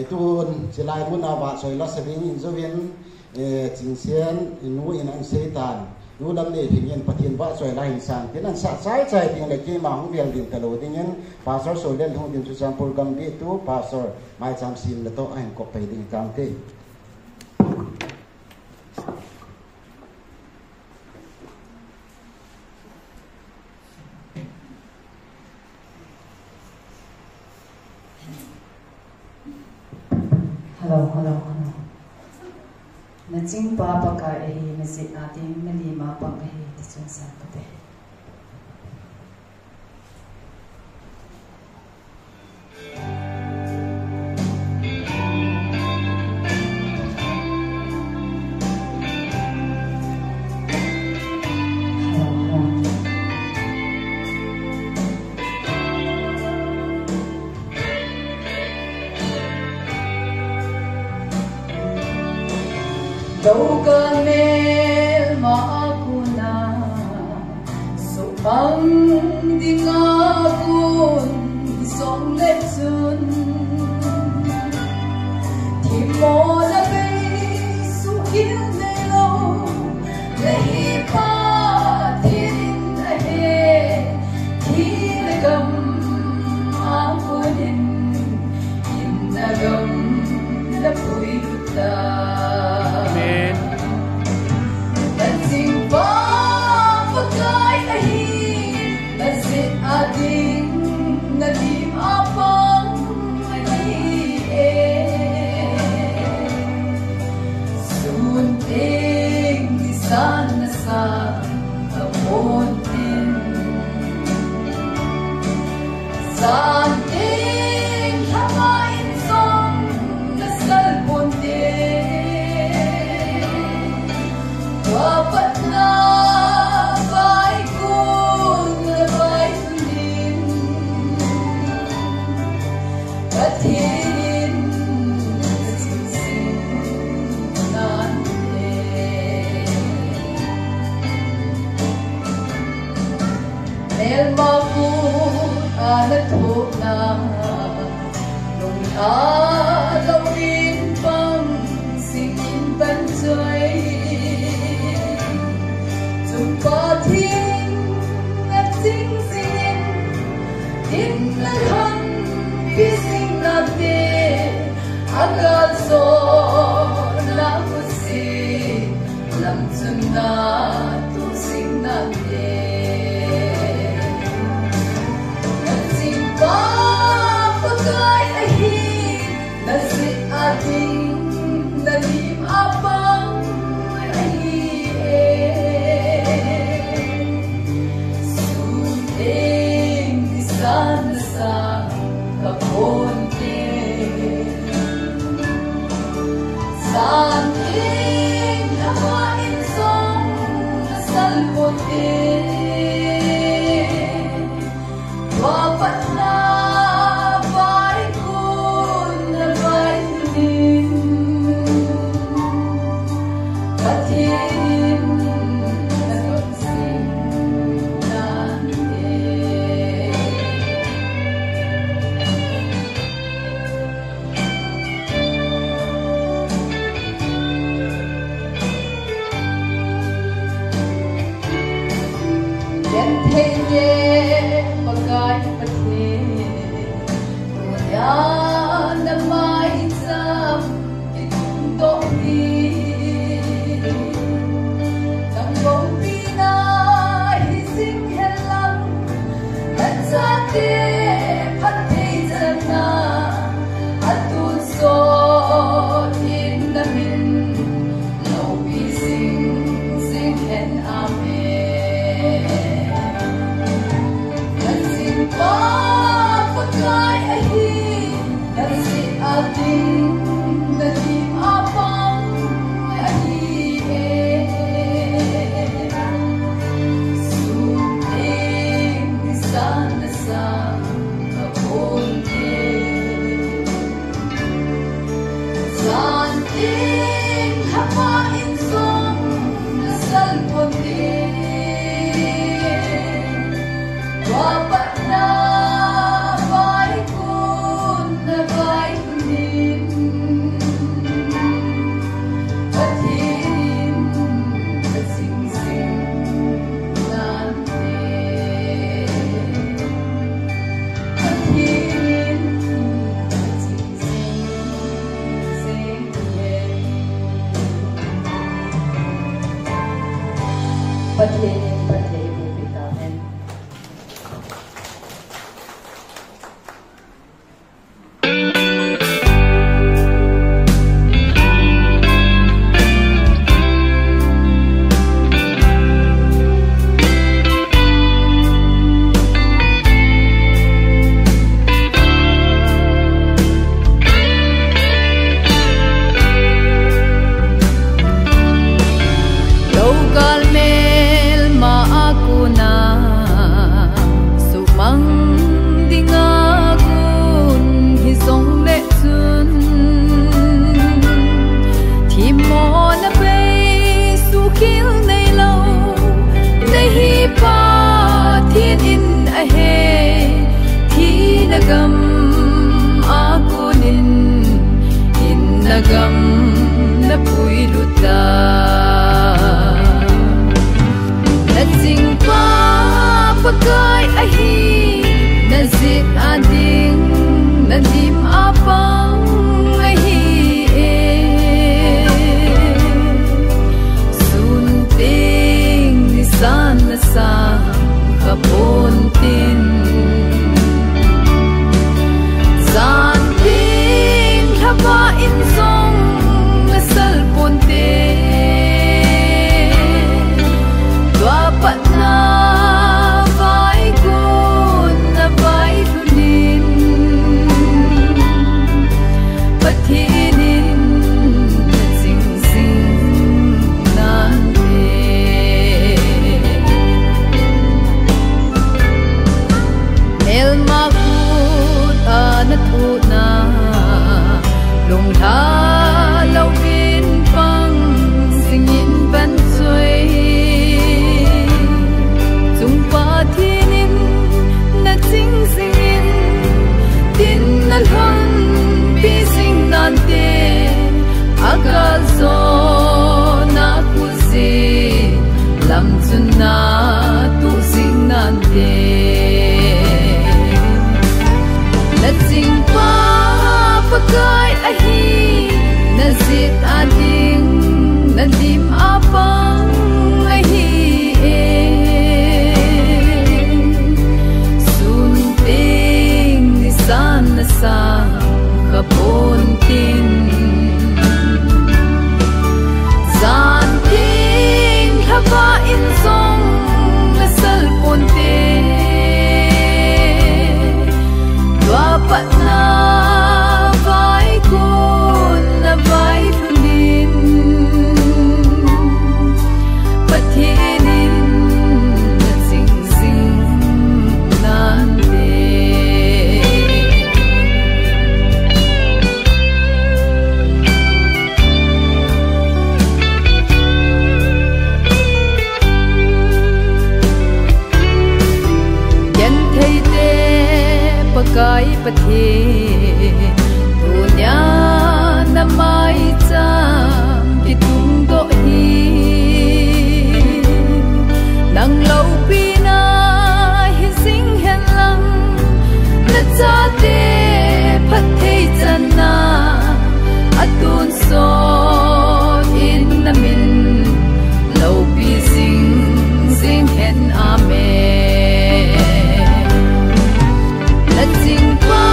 tuôn chỉ lại muốn nào vạ soi lát sering in zo viên chính xiên nu in anh xây tàn nu lâm lệ thì nhiên phát hiện vạ soi lại hình sản thế là sát trái trái tiếng lệ kia mà không việc điểm cả lối thì nhân pastor soi lên không điểm suy program đi tu pastor mai chăm xin là to anh có phải định cam thế. Hello. Na ching papa ka na si ating nalima pang di chung sa pate. Đâu cần mê mà aku na so bang di ngakun song let sun thì mo na bay su yêu nay lâu lấy pa thiên ahe thì gam aku in na gam la pui ta Nadim apang sunting di sana sa kamuntin santing hamain song nasalpuntin wapat na Tin sin nan Nel maku anatuk na nung alawin pang singin banjoy Tumpatin at sing-singin in lahan bising agad so na kusi lam tuna tu sing nate nating pa pagay ahi nasi ating nalim apang ahi suting isan sa kapon santing hamain song nasalputin wapat na baikun na baikunin katin na konsing natin Yentenye bagay pati Wala na maisam itundi Tanggong pinahising helang At sati pati sana At tunso inamin Naubising singhen amin Pagkay ahi nasi ating nadim apang ahi suting sana sa kapuntin santing hapain song nasalpuntin wapat na baikun na baikunin Pathianin Pathai Bukita Amen. Nagam na puiluta Natsing pa pagkay ahi Nazit ading nadim apang ahi Sunting nisan na sa kapuntin Santing habain song nasal punte Dapat na vai kun na vai lunin Pathinin sing sing nante Mel makut anat na Long tha lâu viên phăng sinh in văn xuôi Dung pa thiên in na chính sinh in Tin na hân bi sinh nan te Akal so na kuzi Lam chun na tu sinh nan te Na chính pa pagkay ahi Nazit ading nadim apang ahi Sunting nisan na sa kapuntin Zanting habain song nasal punte Dapat na vai kun na vai lunin Pathinin na sing sing nante Yan thay te pagkay pathe Dunya na may chang kitung do hi Nang lâu pina hising hen lang Na cha te phat thei chan na Atun so in na min Lâu pi sing sing hen amen Na ching pa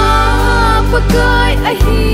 pagkay ahi